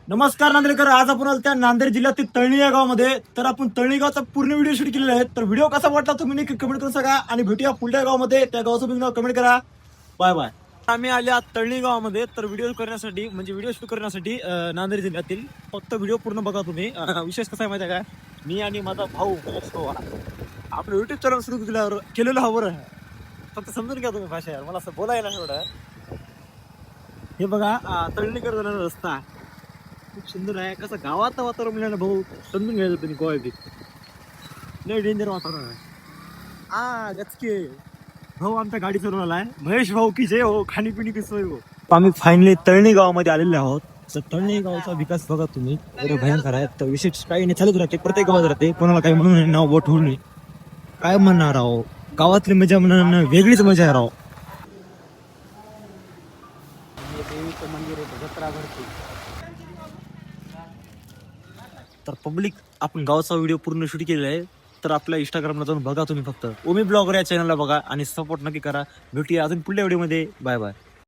नमस्कार नांदेडकर. आज आपण आलो त्या नांदेड जिल्ह्यातील तळणी या गावामध्ये. तर आपण तळणी गावचा पूर्ण व्हिडिओ शूट केलेला आहे. तर व्हिडिओ कसा वाटला तुम्ही नक्की कमेंट करून सांगा आणि भेटूया पुढल्या गावामध्ये. त्या गावाचं नाव कमेंट करा. Bye bye. आम्ही आले आत तळणी गावामध्ये. तर व्हिडिओ करण्यासाठी म्हणजे व्हिडिओ शूट करण्यासाठी नांदेड जिल्ह्यातील. फक्त व्हिडिओ पूर्ण बघा तुम्ही. विशेष कसा आहे माहिती आहे का, मी आणि माझा भाऊ आपलं युट्यूब चॅनल सुरू केलेलं हवं. फक्त समजून घ्या तुम्ही भाषा यार, मला असं बोलायला एवढं. हे बघा तळणीकर जाणारा रस्ता खूप सुंदर आहे. कसं गावाचं वातावरण मिळालं भाऊ, समजून घ्यायचं तुम्ही क्वालिटी. लय डेंजर वातावरण आहे. गचके भाऊ आमच्या गाडी चालवला आहे. महेश भाऊ की जय हो, खाणीपिणी की सोय हो. आम्ही फायनली तळणी गावामध्ये आलेले आहोत. तर तळणी गावचा विकास बघा तुम्ही, एवढे भयंकर आहे. तर विशेष काही नाही, चालूच राहते प्रत्येक गावात राहते. कोणाला काही म्हणून नाव बोट होऊ नये. काय म्हणणार आहो, गावातली मजा म्हणून वेगळीच मजा आहे राव. देवीचं मंदिर आहे, जत्रा भरते. तर पब्लिक आपण गावचा व्हिडिओ पूर्ण शूट केलेला आहे. तर आपल्या इंस्टाग्रामला जाऊन बघा तुम्ही, फक्त ओमी ब्लॉगर या चॅनलला बघा आणि सपोर्ट नक्की करा. भेटूया अजून पुढल्या व्हिडिओमध्ये. Bye bye.